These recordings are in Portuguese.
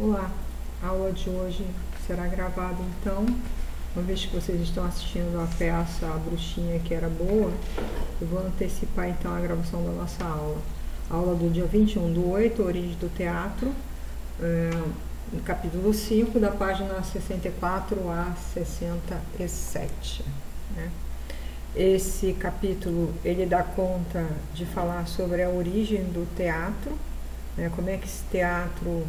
Olá, a aula de hoje será gravada então, uma vez que vocês estão assistindo a peça A Bruxinha que Era Boa, eu vou antecipar então a gravação da nossa aula. A aula do dia 21/8, Origem do Teatro, no capítulo 5, da página 64 a 67. Né? Esse capítulo ele dá conta de falar sobre a origem do teatro, né? Como é que esse teatro,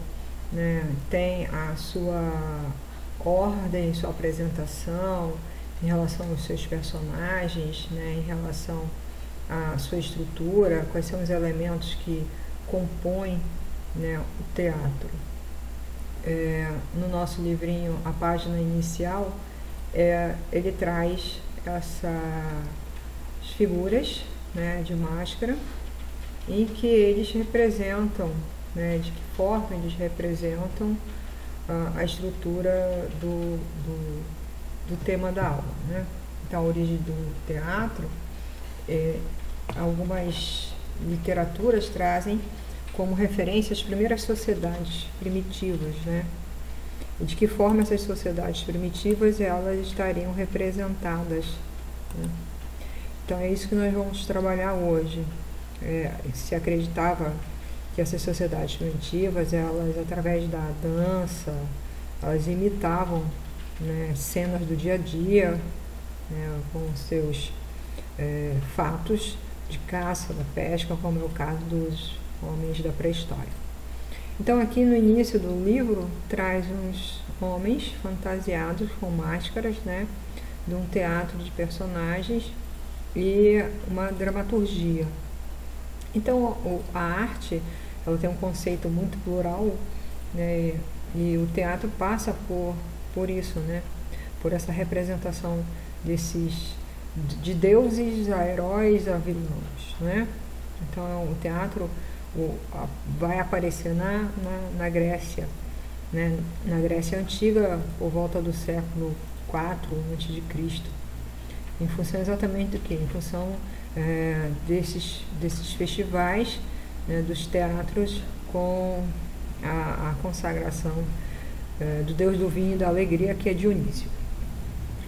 né, tem a sua ordem, sua apresentação em relação aos seus personagens, né, em relação à sua estrutura, quais são os elementos que compõem, né, o teatro. No nosso livrinho, a página inicial, ele traz essas figuras, né, de máscara, em que eles representam, né, de que forma eles representam a estrutura do tema da aula. Né? Então, a origem do teatro, algumas literaturas trazem como referência as primeiras sociedades primitivas, né? E de que forma essas sociedades primitivas elas estariam representadas. Né? Então, é isso que nós vamos trabalhar hoje. Se acreditava que essas sociedades primitivas, elas, através da dança, elas imitavam, né, cenas do dia a dia, né, com seus fatos de caça, da pesca, como é o caso dos homens da pré-história. Então, aqui no início do livro, traz uns homens fantasiados com máscaras, né, de um teatro de personagens e uma dramaturgia. Então, a arte, ela tem um conceito muito plural, né, e o teatro passa por isso, né, por essa representação de deuses a heróis a vilões, né. Então, o teatro vai aparecer na Grécia, né, na Grécia Antiga, por volta do século IV a.C., em função exatamente do quê? Em função desses festivais, né, dos teatros com a consagração do deus do vinho e da alegria, que é Dionísio.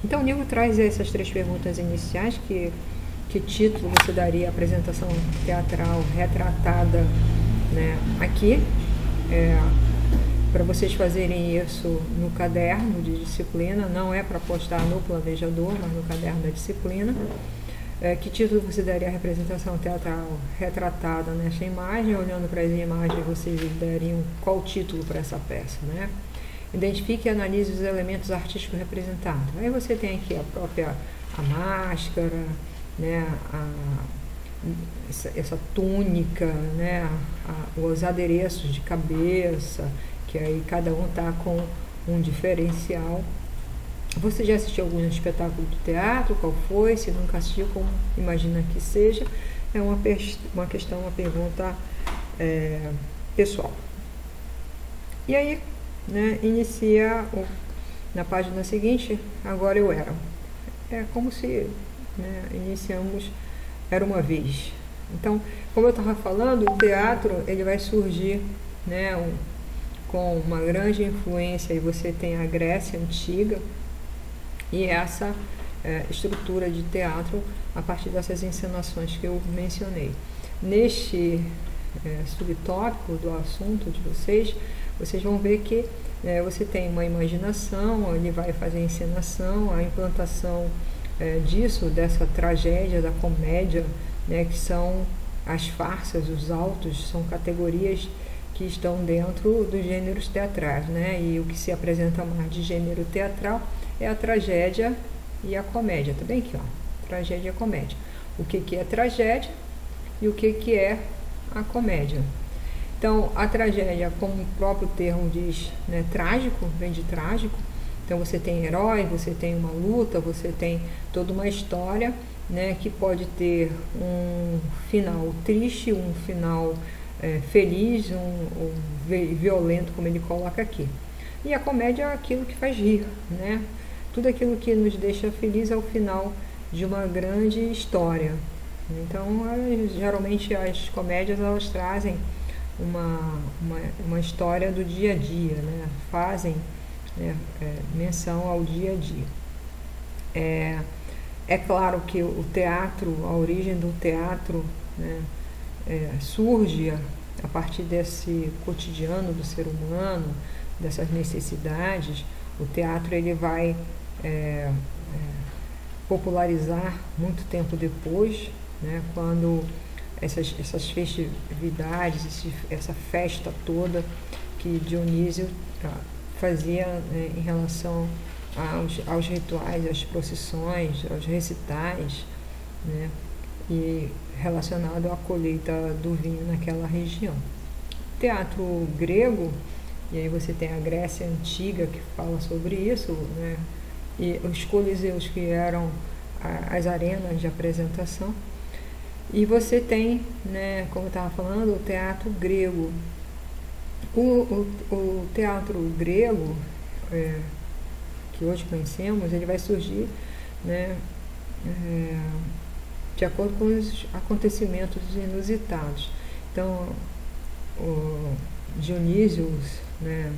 Então, o livro traz essas três perguntas iniciais: que título você daria à apresentação teatral retratada, né, aqui, para vocês fazerem isso no caderno de disciplina, não é para postar no planejador, mas no caderno da disciplina. Que título você daria à representação teatral retratada nesta imagem? Olhando para as imagens, vocês dariam qual título para essa peça, né? Identifique e analise os elementos artísticos representados. Aí você tem aqui a máscara, né, essa túnica, né, os adereços de cabeça, que aí cada um está com um diferencial. Você já assistiu algum espetáculo de teatro? Qual foi? Se nunca assistiu, como imagina que seja? É uma pergunta pessoal. E aí, né, inicia na página seguinte, agora eu era. É como se, né, iniciamos Era uma Vez. Então, como eu estava falando, o teatro ele vai surgir, né, com uma grande influência, e você tem a Grécia Antiga, e essa estrutura de teatro a partir dessas encenações que eu mencionei. Neste subtópico do assunto de vocês vão ver que você tem uma imaginação, ele vai fazer a encenação, a implantação dessa tragédia, da comédia, né, que são as farsas, os autos, são categorias que estão dentro dos gêneros teatrais, né, e o que se apresenta mais de gênero teatral é a tragédia e a comédia. Tá bem aqui, ó, tragédia e a comédia. O que é tragédia e o que é a comédia. Então, a tragédia, como o próprio termo diz, né, trágico, vem de trágico. Então, você tem herói, você tem uma luta, você tem toda uma história, né, que pode ter um final triste, um final feliz, um violento, como ele coloca aqui. E a comédia é aquilo que faz rir, né? Tudo aquilo que nos deixa feliz ao final de uma grande história. Então, geralmente as comédias elas trazem uma história do dia a dia, né? Fazem, né, menção ao dia a dia. É claro que o teatro, a origem do teatro, né, surge a partir desse cotidiano do ser humano, dessas necessidades. O teatro ele vai popularizar muito tempo depois, né, quando essas festividades, essa festa toda que Dionísio fazia, né, em relação aos rituais, às procissões, aos recitais, né, e relacionado à colheita do vinho naquela região. Teatro grego, e aí você tem a Grécia Antiga que fala sobre isso, né, e os coliseus, que eram as arenas de apresentação, e você tem, né, como eu estava falando, o teatro grego. O teatro grego, que hoje conhecemos, ele vai surgir, né, de acordo com os acontecimentos inusitados. Então, o Dionísio, né,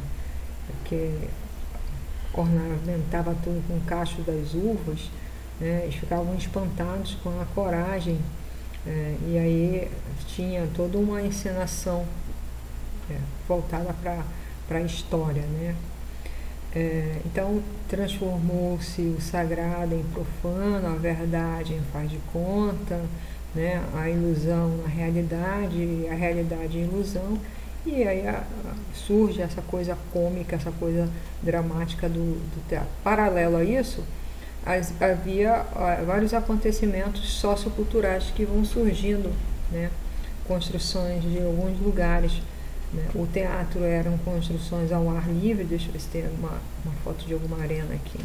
que ornamentava tudo com o cacho das uvas, né, eles ficavam espantados com a coragem, e aí tinha toda uma encenação voltada para a história, né? Então transformou-se o sagrado em profano, a verdade em faz de conta, né? A ilusão na realidade, a realidade em ilusão, e aí surge essa coisa cômica, essa coisa dramática do teatro. Paralelo a isso, havia vários acontecimentos socioculturais que vão surgindo, né? Construções de alguns lugares, né? O teatro eram construções ao ar livre. Deixa eu ver se tem uma foto de alguma arena aqui.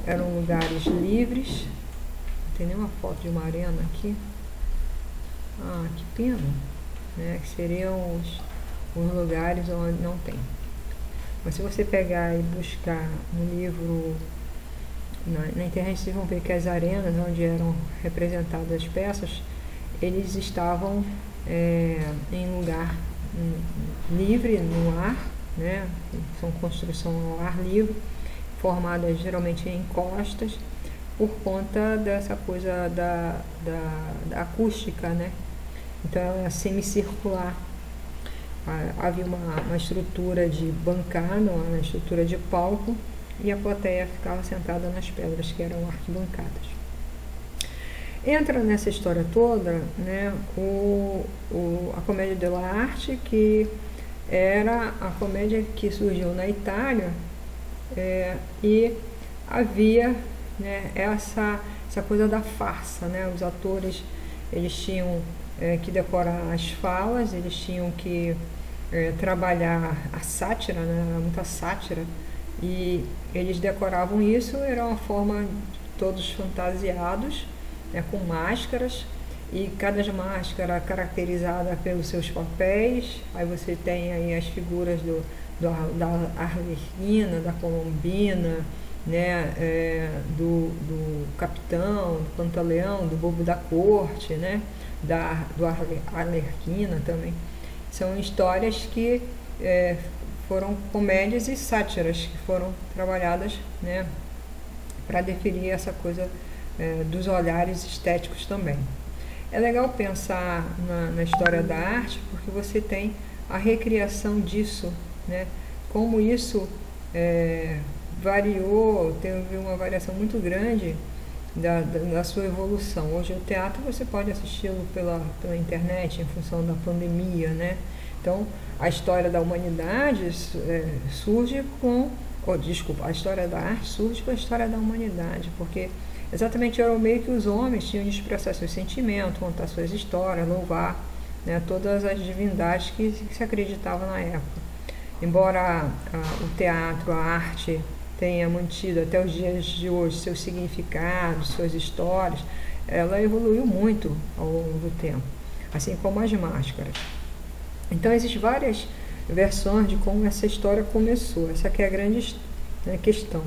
Eram lugares livres. Não tem nenhuma foto de uma arena aqui. Ah, que pena, né? Que seriam os lugares onde não tem. Mas se você pegar e buscar no livro, na internet, vocês vão ver que as arenas onde eram representadas as peças, eles estavam em lugar livre, no ar, né? São construção ao ar livre, formadas geralmente em encostas, por conta dessa coisa da acústica, né? Então ela é semicircular. Havia uma estrutura de bancada, uma estrutura de palco, e a plateia ficava sentada nas pedras, que eram arquibancadas. Entra nessa história toda, né, a comédia dell'arte, que era a comédia que surgiu na Itália, e havia, né, essa coisa da farsa, né? Os atores, eles tinham que decorar as falas, eles tinham que trabalhar a sátira, né? Muita sátira, e eles decoravam isso. Era uma forma de todos fantasiados, né, com máscaras, e cada máscara caracterizada pelos seus papéis. Aí você tem aí as figuras da Arlequina, da Colombina, né, do capitão, do Pantaleão, do bobo da corte, né, do Arlequina também. São histórias que foram comédias e sátiras que foram trabalhadas, né, para definir essa coisa dos olhares estéticos também. É legal pensar na história da arte, porque você tem a recriação disso, né? Como isso variou, teve uma variação muito grande da sua evolução. Hoje o teatro você pode assisti-lo pela internet, em função da pandemia, né? Então a história da humanidade surge com, a história da arte surge com a história da humanidade, porque exatamente era o meio que os homens tinham de expressar seus sentimentos, contar suas histórias, louvar, né, todas as divindades que se acreditavam na época. Embora o teatro, a arte, tenha mantido até os dias de hoje seus significados, suas histórias, ela evoluiu muito ao longo do tempo, assim como as máscaras. Então existem várias versões de como essa história começou. Essa aqui é a grande, né, questão.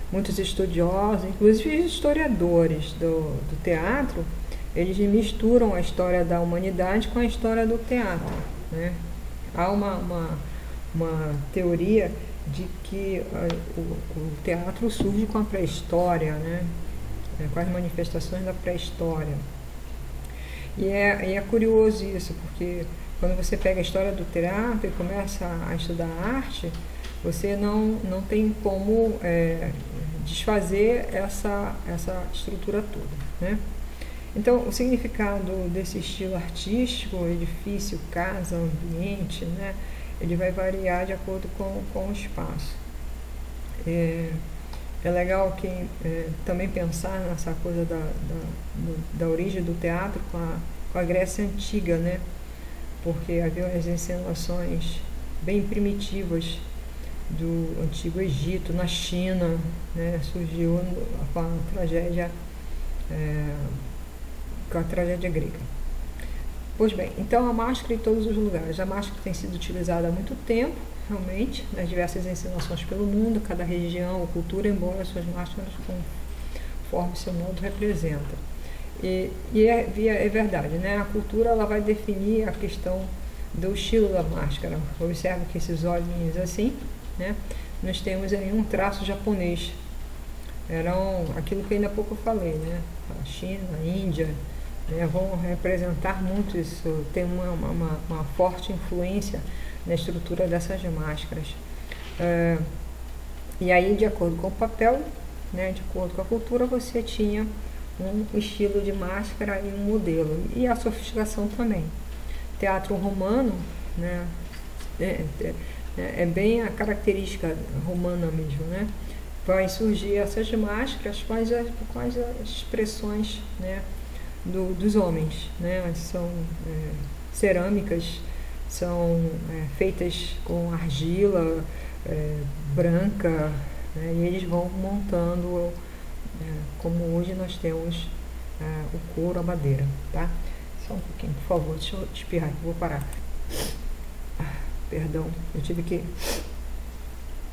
Muitos estudiosos, inclusive historiadores do teatro, eles misturam a história da humanidade com a história do teatro. né? Há uma teoria de que o teatro surge com a pré-história, né? Com as manifestações da pré-história. E é curioso isso, porque quando você pega a história do teatro e começa a estudar arte, você não tem como desfazer essa estrutura toda, né? Então, o significado desse estilo artístico, edifício, casa, ambiente, né, ele vai variar de acordo com o espaço. É legal também pensar nessa coisa da origem do teatro com a Grécia Antiga, né? Porque havia as encenações bem primitivas do Antigo Egito, na China, né? Surgiu com a tragédia grega. Pois bem, então a máscara em todos os lugares. A máscara tem sido utilizada há muito tempo, realmente, nas diversas encenações pelo mundo, cada região ou cultura, embora suas máscaras, conforme seu modo, representam. E é verdade, né? A cultura ela vai definir a questão do estilo da máscara. Observe que esses olhinhos assim, né? Nós temos aí um traço japonês. Eram aquilo que ainda há pouco eu falei, né? A China, a Índia, né? Vão representar muito isso, tem uma forte influência na estrutura dessas máscaras. E aí, de acordo com o papel, né? De acordo com a cultura, você tinha um estilo de máscara e um modelo, e a sofisticação também. Teatro romano, né, é bem a característica romana mesmo, né? Vai surgir essas máscaras com as expressões, né, dos homens, né? São cerâmicas, são feitas com argila branca, né, e eles vão montando como hoje nós temos o couro, a madeira, tá? Só um pouquinho, por favor, deixa eu espirrar aqui, vou parar. Perdão, eu tive que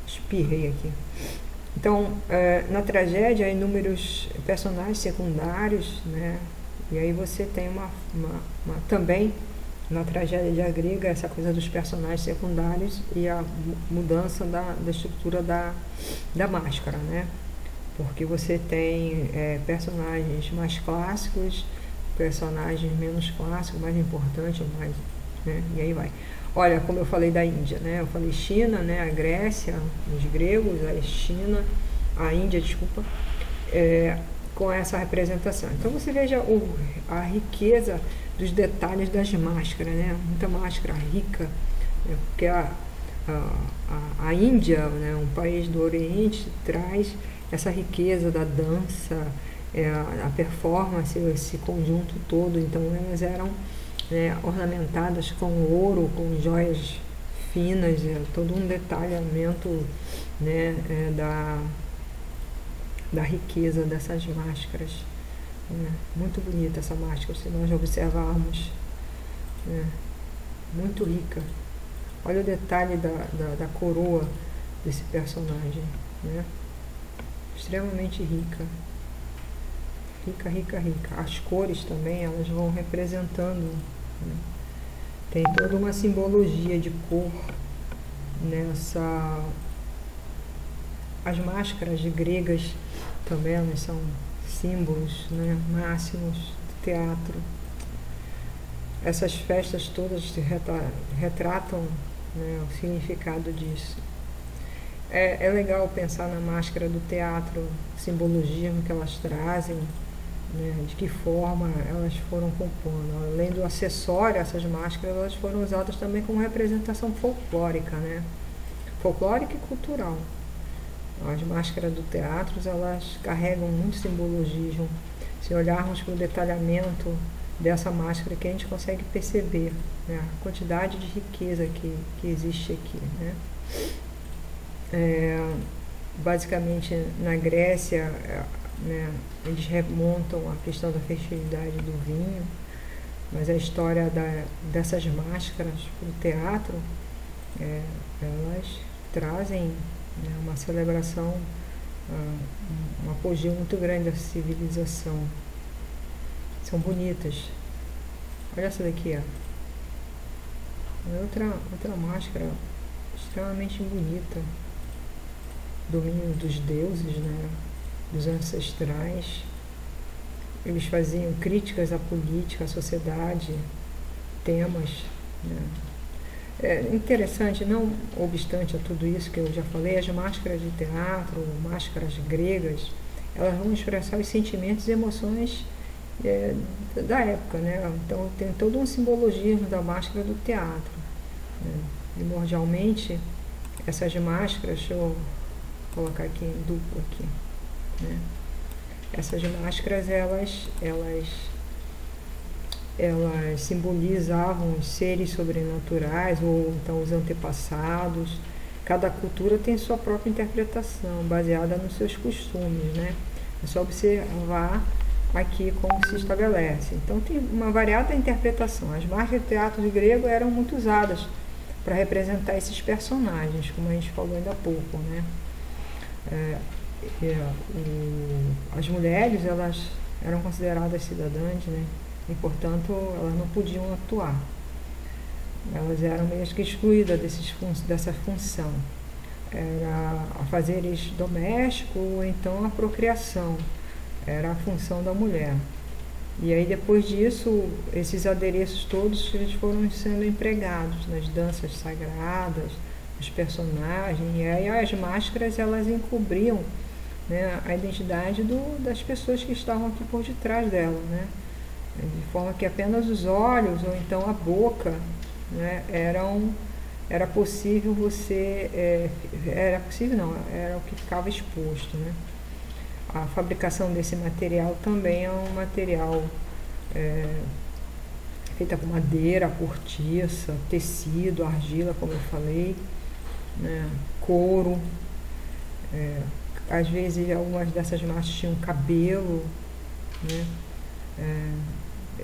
espirrei aqui. Então, na tragédia há inúmeros personagens secundários, né? E aí você tem também na tragédia grega essa coisa dos personagens secundários e a mudança da estrutura da máscara, né? Porque você tem personagens mais clássicos, personagens menos clássicos, mais importantes, mais, né? E aí vai. Olha, como eu falei da Índia, né? Eu falei China, né? A Grécia, os gregos, a China, a Índia, desculpa, com essa representação. Então você veja a riqueza dos detalhes das máscaras, né? Muita máscara rica, porque a Índia, né? Um país do Oriente, traz essa riqueza da dança, a performance, esse conjunto todo. Então elas eram ornamentadas com ouro, com joias finas, todo um detalhamento, né, da riqueza dessas máscaras. Muito bonita essa máscara, se nós observarmos, muito rica. Olha o detalhe da coroa desse personagem, né? Extremamente rica. Rica, rica, rica. As cores também, elas vão representando, né? Tem toda uma simbologia de cor nessa. As máscaras gregas também, elas são símbolos, né, máximos do teatro. Essas festas todas retratam, né, o significado disso. É legal pensar na máscara do teatro, o simbolismo que elas trazem, né, de que forma elas foram compondo. Além do acessório, essas máscaras elas foram usadas também como representação folclórica, né? Folclórica e cultural. As máscaras do teatro, elas carregam muito simbologismo. Se olharmos para o detalhamento dessa máscara, que a gente consegue perceber, né, a quantidade de riqueza que existe aqui, né? Basicamente, na Grécia, né, eles remontam a questão da fertilidade do vinho, mas a história dessas máscaras para o teatro, elas trazem, né, uma celebração, um apogeu muito grande da civilização. São bonitas. Olha essa daqui, ó. Outra máscara extremamente bonita. Domínio dos deuses, né? Dos ancestrais. Eles faziam críticas à política, à sociedade, temas, né? É interessante, não obstante a tudo isso que eu já falei, as máscaras de teatro, máscaras gregas, elas vão expressar os sentimentos e emoções da época, né? Então tem todo um simbologismo da máscara do teatro, né? Primordialmente, essas máscaras, deixa eu colocar aqui em duplo aqui, né? Essas máscaras, elas simbolizavam os seres sobrenaturais ou então os antepassados. Cada cultura tem sua própria interpretação, baseada nos seus costumes, né? É só observar aqui como se estabelece. Então tem uma variada interpretação. As máscaras de teatro de grego eram muito usadas para representar esses personagens, como a gente falou ainda há pouco, né? As mulheres, elas eram consideradas cidadãs, né? E, portanto, elas não podiam atuar. Elas eram meio que excluídas dessa função. Era afazeres domésticos ou então a procriação. Era a função da mulher. E aí, depois disso, esses adereços todos eles foram sendo empregados nas danças sagradas, os personagens. E aí as máscaras, elas encobriam, né, a identidade das pessoas que estavam aqui por detrás dela, né? De forma que apenas os olhos ou então a boca, né, era possível você, era possível não, era o que ficava exposto, né? A fabricação desse material também é um material feita com madeira, cortiça, tecido, argila, como eu falei, né, couro. Às vezes algumas dessas máscaras tinham cabelo, né?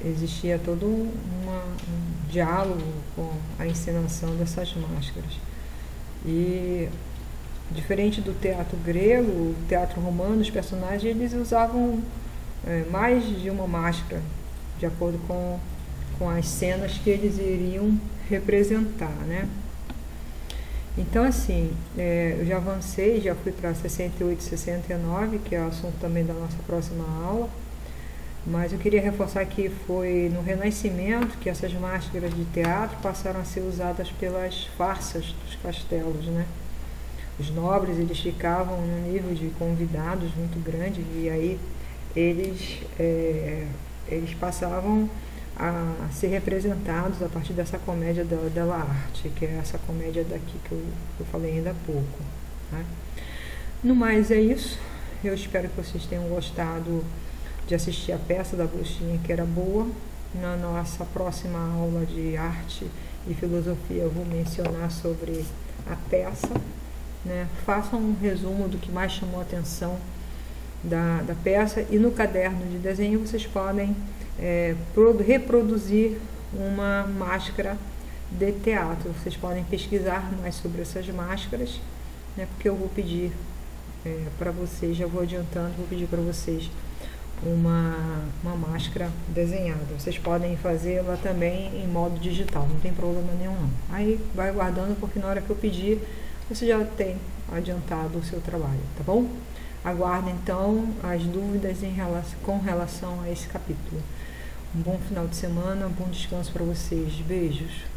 Existia todo um diálogo com a encenação dessas máscaras. E diferente do teatro grego, o teatro romano, os personagens eles usavam mais de uma máscara, de acordo com as cenas que eles iriam representar, né? Então, assim, eu já avancei, já fui para 68 e 69, que é o assunto também da nossa próxima aula. Mas eu queria reforçar que foi no Renascimento que essas máscaras de teatro passaram a ser usadas pelas farsas dos castelos, né? Os nobres, eles ficavam num nível de convidados muito grande e aí eles passavam a ser representados a partir dessa comédia della arte, que é essa comédia daqui que eu falei ainda há pouco, né? No mais é isso. Eu espero que vocês tenham gostado de assistir a peça da Bruxinha, que era boa. Na nossa próxima aula de arte e filosofia eu vou mencionar sobre a peça, né? Façam um resumo do que mais chamou a atenção da peça e no caderno de desenho vocês podem reproduzir uma máscara de teatro. Vocês podem pesquisar mais sobre essas máscaras, né? Porque eu vou pedir para vocês, já vou adiantando, vou pedir para vocês uma máscara desenhada. Vocês podem fazê-la também em modo digital, não tem problema nenhum não. Aí vai aguardando, porque na hora que eu pedir, você já tem adiantado o seu trabalho, tá bom? Aguardem então as dúvidas com relação a esse capítulo. Um bom final de semana, um bom descanso para vocês. Beijos.